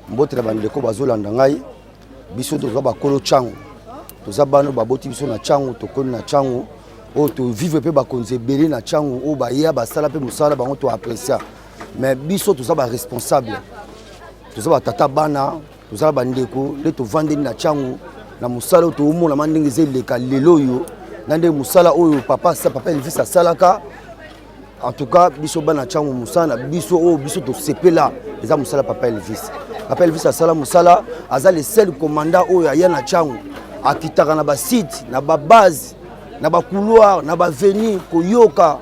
mbote na bandeko bazolanda ngai biso toza bakolo changu toza bano baboti biso na changu tokoni na changu o to vivre pe bakonzi ebele na changu o baya basala pe musala bango to apprécier mais biso toza ba responsable toza batata bana toza bandeko le to vandeni na changu na musala to umona mandenge zeleka lelo yo nande musala oyo papa Elvis asalaka. En tout cas, biso bana changu musala biso o biso to sepela eza musala papa Elvis. Papa Elvis asala musala aza le seul commandant oyo aya na changu akitaka na ba site na ba base na ba couloir na ba venir koyoka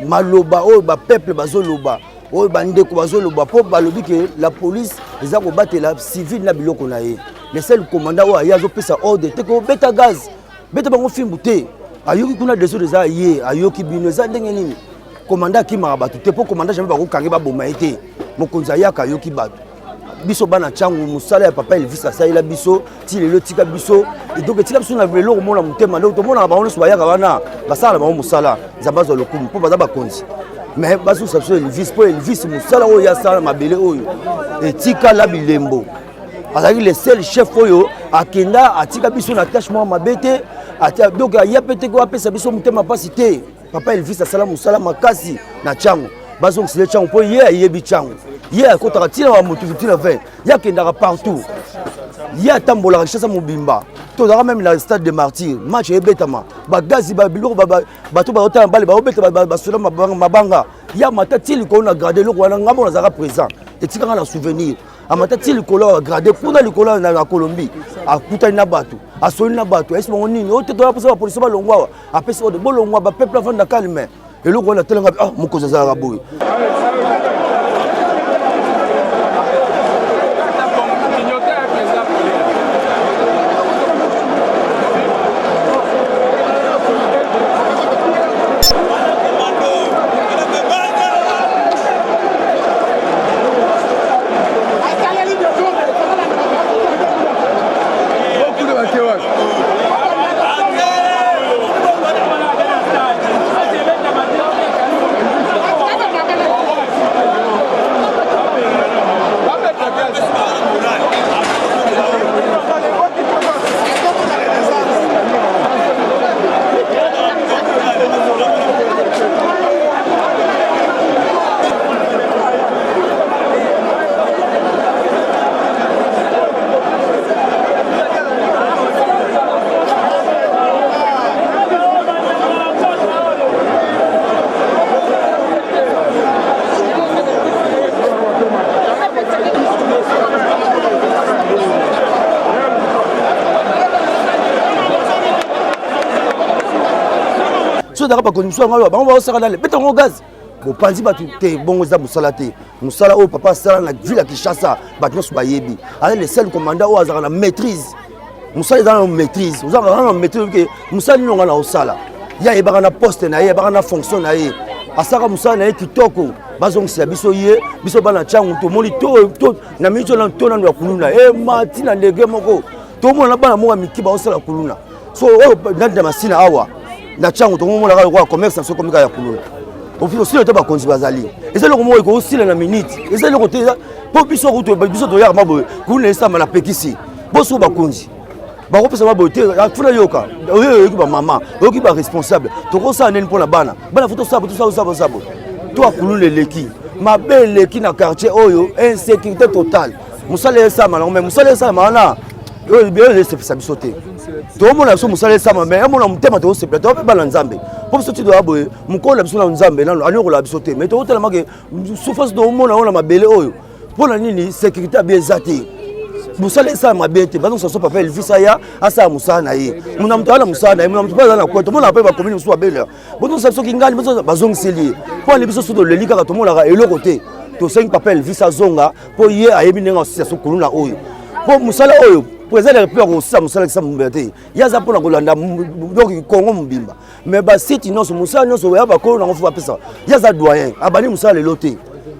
maloba oyo ba peuple bazoloba oyo bandeko bazoloba po balobi ke la police eza ko batela civil na biloko na ye. Le seul commandant oyo aya zo pesa ordre te ko beta gaz beta bango fimbu te ayoki kuna deso deza ye ayoki bino eza ndenge nini commandant ki marabatu te po commandant jamais ba ko kange ba boma ete mokonza yaka ayoki batu biso bana changu musala ya papa Elvis asaila biso ti lelo tika biso et donc tika biso na velo ko mona mutema ndo to mona ba ono so bayaka wana basala ba musala zabazo lokumu po baza bakonzi mais baso sabso Elvis po Elvis musala oyo ya sala mabele oyo etika la bilembo azali le seul chef oyo akenda atika biso na tâche mo mabete atia donc ya pete ko apesa biso mutema pasité papa Elvis asala musala makasi na changu baso sile changu po ye ayebi changu ye akotaka tina wa mutu tina ve ya kendaka partout ye atambola richesse mobimba to dara même la stade de martyr match ebetama ba gazi ba biloko bato ba otana bale ba obeta ba sola mabanga ya matatili ko na garder loko wana ngamo na zaka présent etika na souvenir amatatili ko la garder kuna likolo na Colombie akutani na bato asoni na bato esi bango nini o te to la police ba longwa apesi o de bolongwa ba peuple avant de calmer eloko na telenga mokoza za raboy. Dara ba kondition ngalo bango ba sala dale beta ngo gaz bo panzi batu te bongo za musala te musala o papa sala na ville ya Kinshasa batu so bayebi ale le seul commandant o azara na maîtrise musala za na maîtrise uzanga na maîtrise ke musala ni ngala o sala ya ebaka na poste na ye ebaka na fonction na ye asaka musala na ye kitoko bazongisa biso ye biso bana changu to moni to na micho na to na ndo kuluna mati na ndege moko to mona bana mo mikiba o sala kuluna so o ndanda masina awa na changu to mona ka commerce so komika ya kuluna ofisi aussi le bakonzi bazali eza loko mo ko aussi na minute eza loko te po biso ko to biso to ya mabo kuna esa mala pekisi boso bakonzi ba ko pesa mabo te afuna yoka oyo ki ba mama oyo ki ba responsable to ko sa neni pona bana foto sabo to akuluna leki mabele ki na quartier oyo insécurité totale musala esa mala mais musala esa mala oyo bien le se biso te to mona so musala sama mais mona mutema to se plateau pe bala nzambe po biso ti do aboye mukola biso na nzambe na ani ko la biso te mais to tela make souffrance do mona ona mabele oyo pona nini sécurité bien zate musala sama bien te bazo so papa Elvis aya asa musala na ye mona mutala musala na ye mona mutala na ko to mona pe ba commune so abela bono sa so kingani bazo ngiseli po ali biso so do lelika ka to mona ka eloko te to 5 papa Elvis azonga po ye ayebi nenga so kuluna oyo po musala oyo président peut aussi musala ki sambete yaza pona kolanda donc Congo mbimba mais ba site non so musala non so ya ba ko na ngofu pesa yaza doyen abani musala le loté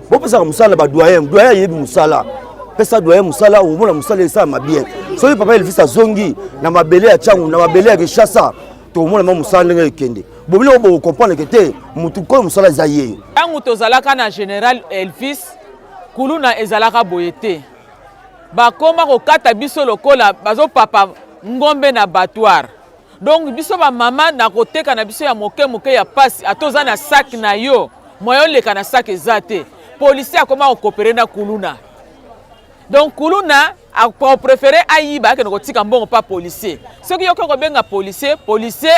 bo pesa musala ba doyen yebi musala pesa doyen musala o mona musala esa mabien so papa Elvis azongi na mabele ya changu na mabele ya Kinshasa to mona musala ndenge kende bobile bo comprendre que te mutu ko musala za ye tangu tozalaka na général Elvis kuluna ezalaka boyete bakoma kokata biso lokola bazo papa ngombe na battoir. Donc biso ba mama na koteka na biso ya moke ya pasi atoza na sac na yo moyo leka na sac ezate policier akoma kokopere na kuluna. Donc kuluna a préféré ayiba ke nokotika mbongo pa policier. Soki yo ko benga policier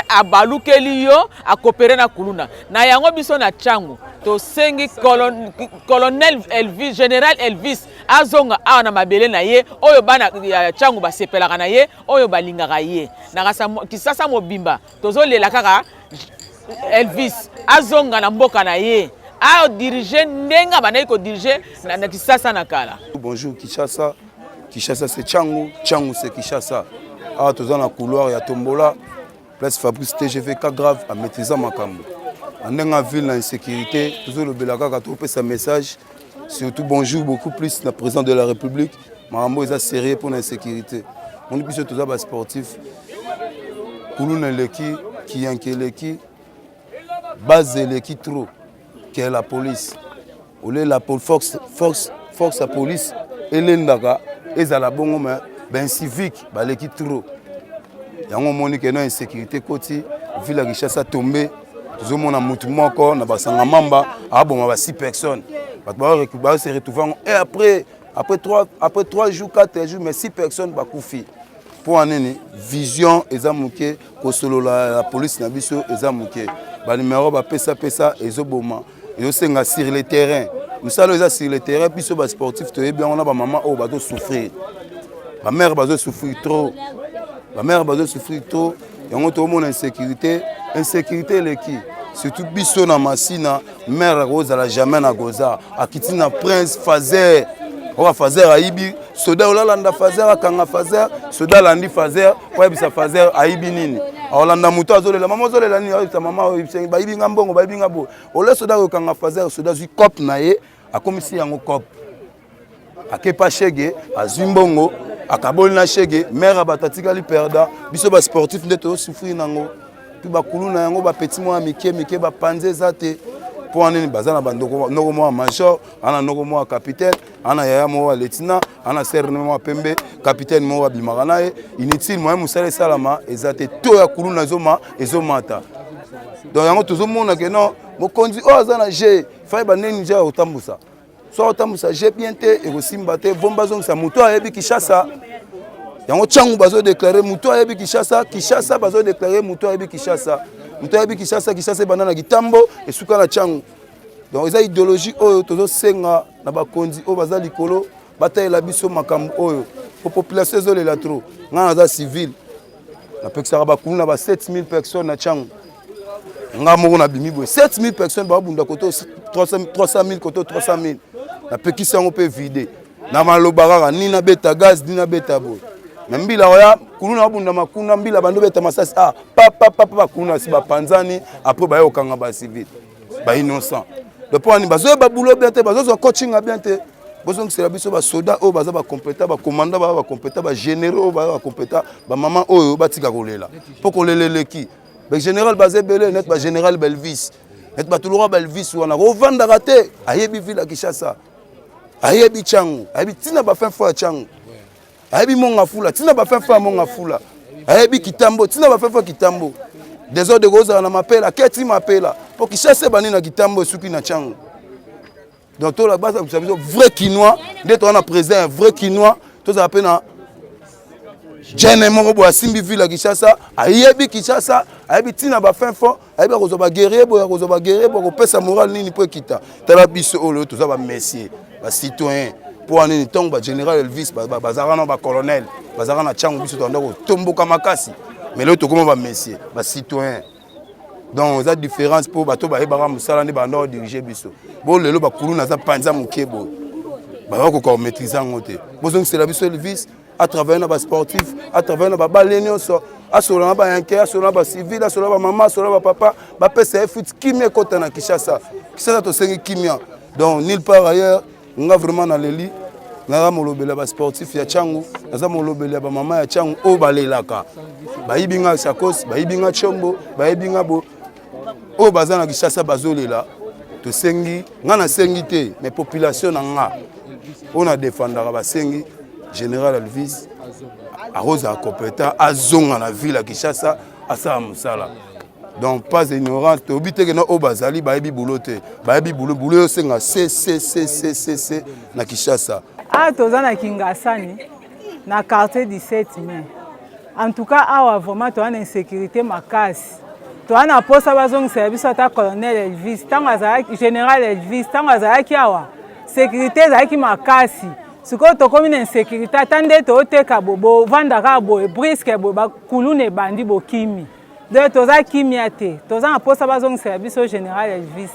abalukeli yo a coopérer na kuluna. Na yango biso na changu to sengi colonel Elvis, général Elvis azonga awa na mabele na ye oyo bana ya changu basepelaka na ye oyo balingaka ye. Na kisasa mobimba tozolela kaka Elvis azonga na mboka na ye. A diriger ndenga banayi ko diriger na kisasa na kala. Bonjour Kinshasa. Kinshasa c'est Tchangu, Tchangu c'est Kinshasa. Ah, tous dans la couloir, il y a Tombola, place Fabrice TGV cas grave à maîtriser ma cambo. En dans ville l'insécurité, toujours le Belaka a trouvé sa message. Surtout bonjour beaucoup plus le président de la République. Marambo est sérieux pour l'insécurité. On est plus tous les sportifs. Koulouna leki, qui leki, base leki trop, qui est la police. Olé la force la police et l'endaka. Et à la bonne ben civique, baleki trop. Yango moni que non insécurité côté, ville la richesse a tombé. Tout le monde a mutu moko na basanga mamba, ah bon ba 6 personnes. Ba récupérer se retrouver et après 3 jours 4 jours mais 6 personnes ba koufi. Pour année vision ezamuke ko solo la police na biso ezamuke. Ba numéro ba pesa ezoboma. Yo senga sur le terrain. Nous allons sur le terrain, puis sur les sportifs, on a maman qui va souffrir. Ma mère va souffrir trop. Ma mère va souffrir trop. Et on a tout le monde insécurité. Insécurité, les qui? Surtout biso na masina, mère rose à la jamais na goza. A quitté na prince fazer. On va fazer à ibi. Soda olanda fazer à kanga fazer. Soda landi fazer. Kwa bisa fazer à ibi nini. Olanda muto azole la maman azole la ni ta maman ba ibi ngambongo ba ibi ngabo. Ole soda ko kanga fazer soda zu cop na ye. A komisi yango cop. A kepa chege a zimbongo a kabol na chege mère abatatika li perda biso ba sportif ndeto souffrir nango. Puis ba kuluna yango ba petit moi mike ba panze zate. Pour aller bazana bandoko noko mo major ana noko mo capitaine ana yaya mo lieutenant ana serne mo pembe capitaine mo bimaka naye inutile moi musale salama ezate to ya kuluna zoma ezomata donc yango tozomona ke non mokonzi o azana je fai baneni ja otambusa so otambusa je bien te e kosimba te bomba zonsa muto ayebi Kinshasa yango Tchangu bazo déclarer muto ayebi Kinshasa bazo déclarer muto ayebi Kinshasa. Mutayebi Kinshasa banana gitambo et suka na Tchangu. Donc eza idéologie oyo tozo senga na bakonzi o baza likolo bataille la biso makambo oyo po population ezole la trop ngana za civil na pekisa ba kuna ba 7000 personnes na Tchangu ngamo na bimi boy 7000 personnes ba bunda koto 300000 koto 300000 na pekisa ngo pe vide na malobara ni na beta gaz ni na beta boy. Mbila oya kuluna bunda makuna mbila bando beta masasi papa kuna si ba panzani après ba yokanga ba civil ba innocent le point ni bazo ba boulot bien te bazo coaching bien te bozo ngisela biso ba soda o baza ba compétent ba commandant ba compétent ba généraux ba compétent ba maman oyo batika kolela poko leleleki ba général bazé belé net ba général Belvis net ba tulura Belvis wana ko vanda raté ayebi ville Kinshasa ayebi Tchangu ayebi tina ba fin fois Tchangu ayebi monga fula tina ba fefa monga fula ayebi kitambo tina ba fefa kitambo désordre goza na mapela keti mapela pour Kinshasa bani na kitambo suki na Tchangu donc to la base vous savez vrai Kinois ndeto wana président vrai Kinois to za pena jene moko bo asimbi ville Kinshasa ayebi Kinshasa ayebi tina ba fefa ayebi ko zo ba guerrier bo ko pesa moral nini po kita tala biso olo to za ba messier ba citoyen pour aller temps ba général Elvis bazarana ba colonel bazarana Tchangu biso tondoko tomboka makasi mais là to comment ba messier ba citoyen donc ça différence pour bato ba ebara musala ne ba nord diriger biso bon lelo ba kuluna za panza mukebo ba ko maîtriser ngote bozong c'est la biso Elvis à travers na ba sportif à travers na ba balenio so asola na ba yanke asola ba civil asola ba maman asola ba papa ba pesa foot kimia kota na Kinshasa to sengi kimia donc nulle part ailleurs nga vraiment na leli nga molobela ba sportif ya Tchangu naza molobela ba mama ya Tchangu o balelaka ba yibinga sakos ba yibinga chombo ba yibinga bo o bazana Kinshasa bazolela to sengi nga na sengi te mais population na nga on a défendra ba sengi général Elvis arrose à compétent azonga na ville à Kinshasa asa musala. Donc pas ignorant to bité que no obazali baebi bouloté baebi boulot senga c na Kinshasa. Ah tozana Kingasani na quartier 17 mai. En tout cas awa vraiment to ana insécurité makasi. To ana posa bazong service ata colonel Elvis tango azaki général Elvis tango azaki awa sécurité azaki makasi. Siko to komi na insécurité atande to oteka bobo vandaka bo brisque bo bakulune bandi bo kimi. De toza kimia te toza na posa bazong service au général Elvis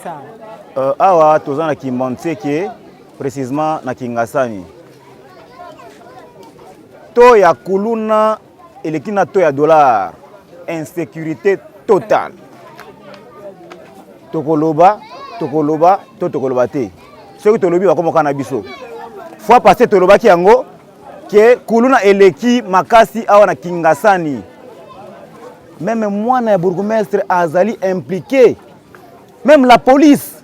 awa toza na Kimbonseke précisément na Kingasani to ya kuluna elekina to ya dollar insécurité totale tokoloba te soki tolobi bakomoka na biso fois passé tolobaki yango ke kuluna eleki makasi awa na Kingasani. Même moi, le bourgmestre azali impliqué. Même la police.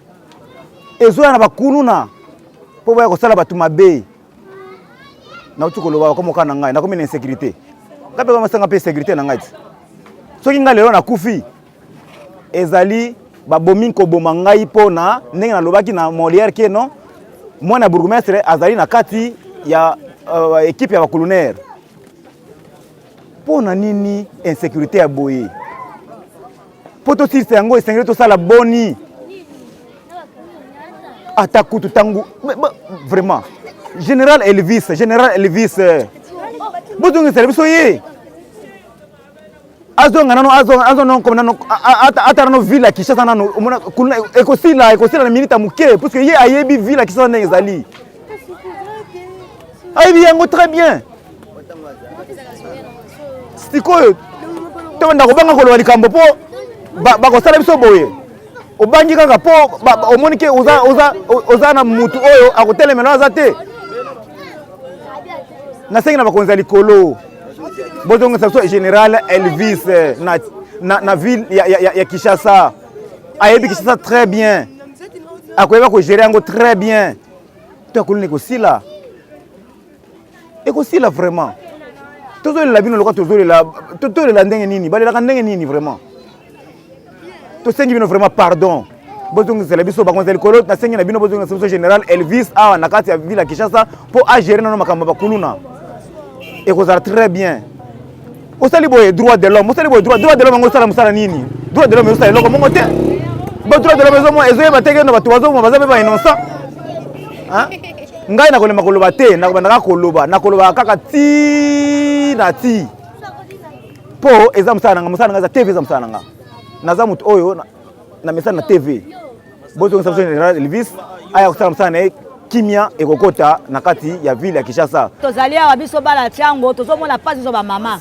Et zo na bakuluna. Po ba ko sala batu mabe. Na utuko loba comme kana ngai, na comme insécurité. Kape ba masanga pe sécurité na ngai. Soki nga lelo na kufi. Ezali ba bomi ko boma ngai pona ndenge na lobaki na Molière ke non. Moi na bourgmestre azali na kati ya équipe ya bakulunaire. Pona nini insécurité ya boye poto sirse yango esengeli tosala boni atakutu tangu vraiment général Elvis bozongi service ye azonga nano comme nano ata nano ville ya Kinshasa nano ekosila na minute muke parce que ye ayebi ville ya Kinshasa ndenge ezali ayebi yango très bien. Sikoyo to ndako banga ko likambo po ba ko sala biso boye obangi kaka po omoni ke oza na mutu oyo akotelemela azate na sengi na bakonza likolo bozonga sa général Elvis na ville ya Kinshasa ayebi Kinshasa très bien akoyeba ko gérer yango très bien to akolone ko sila ekosila vraiment. Tout le monde a tout le monde vraiment. Tout ce qui vraiment pardon. Bozong c'est la biso ba konzeli kolo na sengi na bino bozong na général Elvis awa na kati ya ville ya Kinshasa pour agérer na makamba bakuluna. Et ko très bien. Osali boye droit de l'homme, osali boye droit de l'homme ngosala musala nini? Droit de l'homme osali loko mongo te. Ba droit de l'homme zo ezoye bateke na batu bazo bazabe ba innocent. Hein? Ngai na kolema koloba te na kobanda na koloba kaka ti na ti po eza musala nga za TV eza musala nga naza mutu oyo na message na TV bozo ngisa général Elvis aya kusala musala na kimia ekokota na kati ya ville ya Kinshasa. Tozali awa biso bala tiango tozomona pasi zo ba mama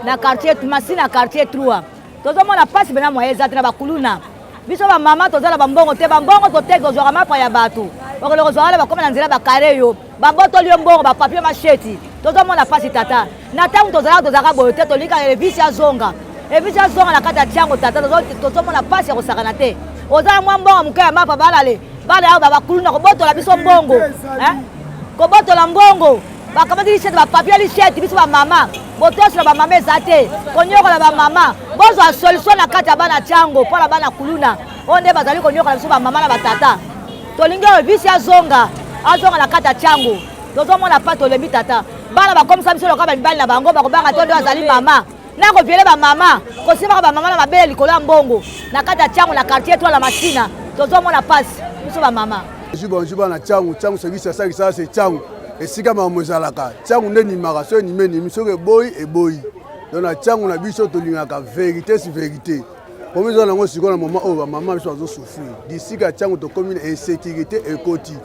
na quartier Tumasi na quartier 3 tozomona pasi bena moye za na bakuluna biso ba mama tozala bambongo te bambongo toteka zo mapa ya batu bakolo zo ala bakoma na nzela bakare yo baboto lio mbongo ba papier macheti tozomona pasi tata na tangu tozala boyote tolika Elvis ya zonga na kata tiango tata tozomona pasi ya kosakana te ozala mwa mbongo mukaya mapa balale bala bakuluna kobotola biso mbongo kobotola mbongo bakamati lisheti bapapier lisheti biso ba mama botoso ba mama ezate konyokola ba mama bozo a solution na kati ya bana tiango pona bana kuluna onde bazali konyokola biso ba mama na batata tolingi Elvis ya zonga na kati ya tiango tozomona pa tolembi tata bana bakomisa biso lokola bibali na bango bakobanga tondo azali mama nako viele ba mama kosima ba mama na mabele likolo ya mbongo na kati ya tiango na quartier toi la machina tozomona pasi biso ba mama jiba na tiango service ya ça c'est tiango esika makambo ezalaka tiango nde nimaka so enimi soki eboyi donc na tiango na biso tolingaka vérité si vérité komi eza nango sikoyo na mama oyo bamama biso bazosouffrir disika tiango tokomi na insécurité ekoti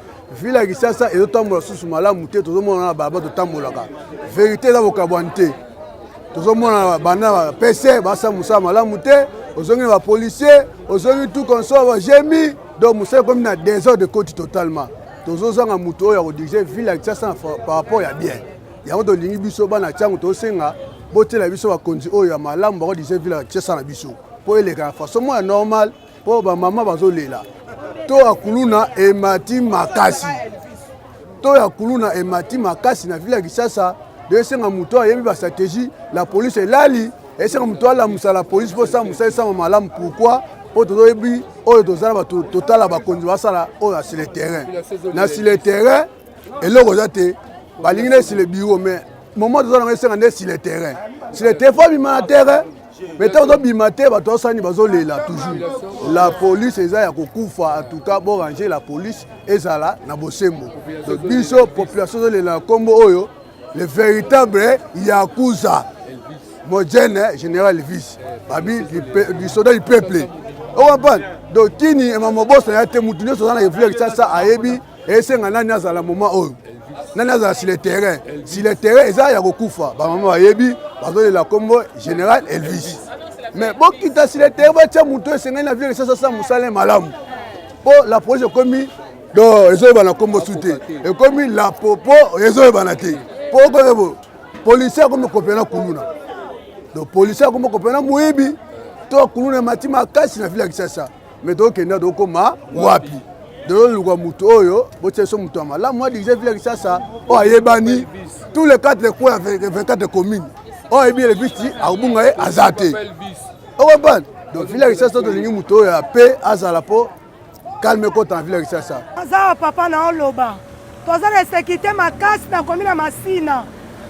ville ya Kinshasa ezotambola susu malamu te tozomona na baba totambolaka vérité eza bokabwani te tozomona bana pese basa mosala malamu te ozongi bapolicier ozongi tout consort bagemi donc mosala komi na désordre de koti totalement tozozanga mutu oyo akodirige ville ya Kinshasa par rapport ya bien yango tolingi biso bana tiango tosenga botela biso bakonzi oyo ya malamu bakodirige ville ya Kinshasa na biso po eleka na façon moya normal po bamama bazolela to akuluna emati makasi moto ya kuluna emati makasi na ville ya Kinshasa de esenga moto ayebi ba stratégie la police elali esenga moto alamusa la police po sa musa esama malamu pourquoi po toyebi oyo tozala bato totala bakonzi basala oyo sur le terrain na sur le terrain eloko za te balingi na sur le bureau mais moment tozala esenga nde sur le terrain fo bima na terrain mais tant que bimate bato osani bazolela toujours la police eza ya kokufa en tout cas bon ranger la police ezala na bosembo donc biso population zolela kombo oyo le véritable yakuza Modène général Elvis babi du soldat du peuple on comprend donc kini e mamobosa ya te mutu nyoso na yevule ça ayebi esenga nani azala moment oyo nani azala sur le terrain eza ya kokufa ba mama ayebi bazolela kombo général Elvis mais bon kita sur le terrain ba tia mutu esenga na ville ça musale malamu po la police commis donc ezoyeba na kombo sute e commis la popo ezoyeba na te po ko policier comme kopena kuluna donc policier comme kopena muibi to kuluna matima kasi na ville ya Kinshasa mais to kenda do koma wapi de lugwa mutu oyo bote so mutu amala moi dirige ville ya Kinshasa o ayebani tous les 4 coins 24 communes o ebi le viti abunga azate o ban donc ville ya Kinshasa to lingi mutu ya paix azala po calme ko ta ville ya Kinshasa azala papa na oloba toza na sécurité makasi na commune Masina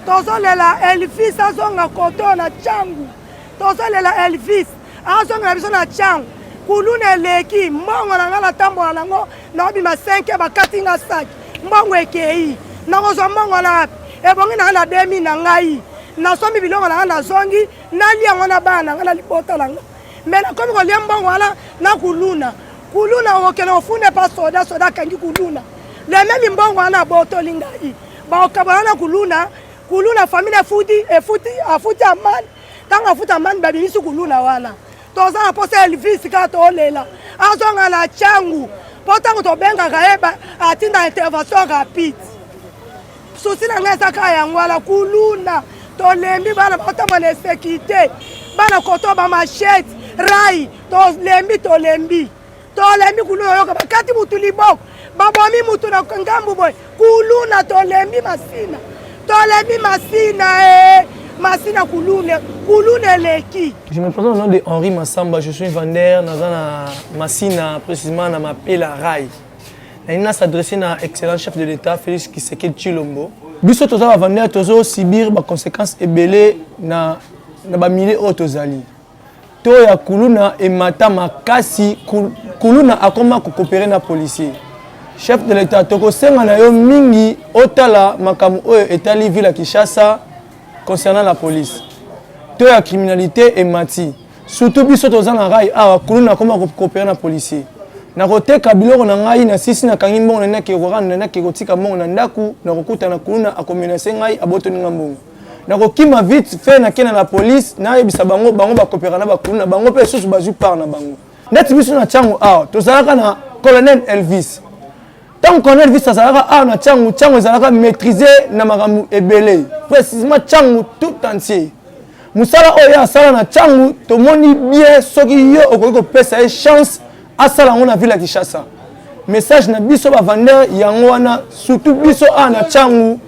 tozolela Elvis azonga koto na changu tozolela Elvis azonga na biso na changu kuluna eleki mbongo na ngala tambola nango na bima 5 bakati nga sac mbongo ekei na kozwa mbongo na ebongi na 2000 na ngai na somi bilongo na na zongi na liango na bana ngala libota langa mais na komi ko lia mbongo wala na kuluna okena ofune pa soda kangi kuluna le même mbongo na boto lingai ba okabana na kuluna famille afuti amani tanga afuti amani babi misu kuluna wana toza na posa Elvis ka tolela azonga na changu potango to benga kaeba atinda intervention rapide souci na ngesa ka yangwala kuluna tolembi bana potama na sécurité bana koto ba machette rai tolembi kuluna yoka bakati mutu liboko babomi mutu na ngambu boy kuluna tolembi Masina Kulune Leki. Je me présente au nom de Henri Massamba, je suis vendeur dans Masina, précisément dans ma pela Rai. Il s'adressé à l'excellent chef de l'État, Félix Tshisekedi Tshilombo. Biso toza vendeur tozo subir ba conséquences ebelé na ba milliers otozali. To ya Kuluna et mata makasi Kuluna akoma ko coopérer na policier. Chef de l'État toko senga na yo mingi otala makamu oyo etali ville ya Kinshasa concernant la police. To ya criminalité et mati. Surtout biso toza na rai awa kuluna koma coopérer na policier. Na koteka biloko na ngai na sisi na kangi mbongo na kerorana na kerotika mbongo na ndaku na kokuta na kuluna akomenase ngai abotoni mbongo. Na kokima vite fait na kena la police na yebisa bango ba coopérer na ba kuluna bango pe susu bazu par na bango. Ndati biso na changu awa tozalaka na colonel Elvis. Tant qu'on a vu ça, ça va na changu ezalaka maîtriser na makambu ebele. Précisément changu tout entier. Musala oya sala na changu to moni bien soki yo okoko pesa chance asala ngona ville ya Kinshasa. Message na biso ba vendeur yango wana surtout biso na changu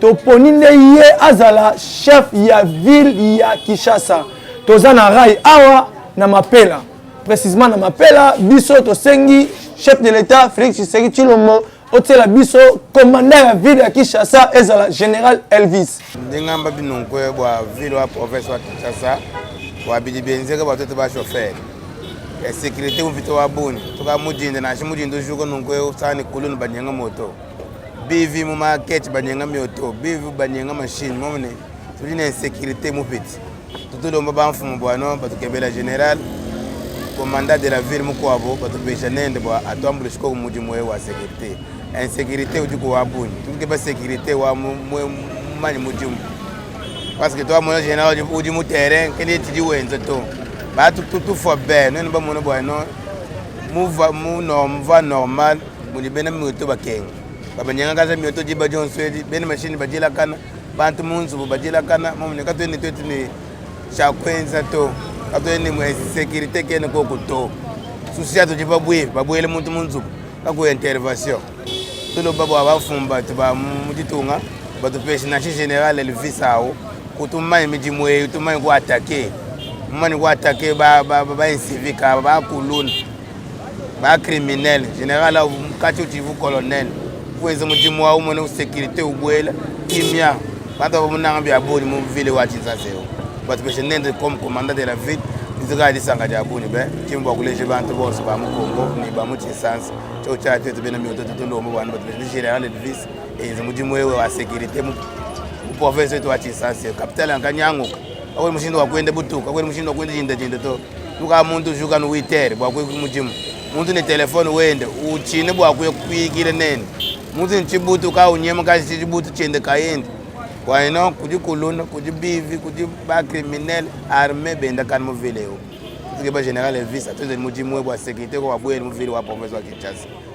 to poninde ye azala chef ya ville ya Kinshasa. Toza na rai awa na mapela. Précisément na mapela biso to sengi chef de l'État Félix Tshisekedi Tshilombo otela biso commandant ya ville ya Kinshasa ezala général Elvis. Ndengamba binonko bwa ville wa province wa Kinshasa wa bidibenzeka batoto ba chauffeur. La sécurité ou vito wa boni. Toka mujinde na shimujindo juko nonko sani kulunu banyanga moto. Bivi mu market banyanga moto, bivi banyanga machine momne. Tujine sécurité mu petit. Toto domba ba mfumo bwana batukebela général commandant de la ville mukwabo batupesha nende bwa atwambule shiko muji mwe wa sécurité. Insécurité ou du coup à bout. Tout que pas sécurité ou à mani muji. Parce que toi mon général ou du terrain que les tidis ou enzeto. Bah tout faut bien. Non pas mon boy non. Va normal. Mon ben moto ba keng. Ba nyanga kaza moto di ba John Swedi ben machine ba jila kana. Ba tout monde so ba jila kana. Mon ne ka to ni chakwenza to. Ka to ni sécurité ke ne ko to. Souci à to di ba boué le monde. Kako intervention. Todo baba bafumba tuba muditunga bato personnage général Elvis ao kutuma mijimwe utuma ko attaquer mani ko attaquer ba incivika ba kuluna ba criminel général au kacho tivu colonel kweze mujimwe au mona sécurité ubwela kimia bato bamunanga bya boni mu ville wa Kinshasa bato personnel comme commandant de la ville bizaka disanga ja boni be timbo kuleje bantu bose ba mu Congo ni ba mu Kinshasa cho cha tetu bena mi ototo ndo mo bana bato général Elvis et mujimwe wa sécurité mu province to Kinshasa capital anganyango akwe mushindo wa kwenda butuka akwe mushindo wa kwenda jinda to tuka muntu juga no witere bwa kwe mujimu muntu ne telefone wende uchine bwa kwe kwigire nene muntu nchibutu ka unyema ka chibutu chende kayendi kwa ino kujikuluna kujibivi kujiba criminel armé benda kan mu vileo tuke ba général Elvis atoze mujimu bwa sécurité ko bwa bwe mu ville wa province wa Kinshasa.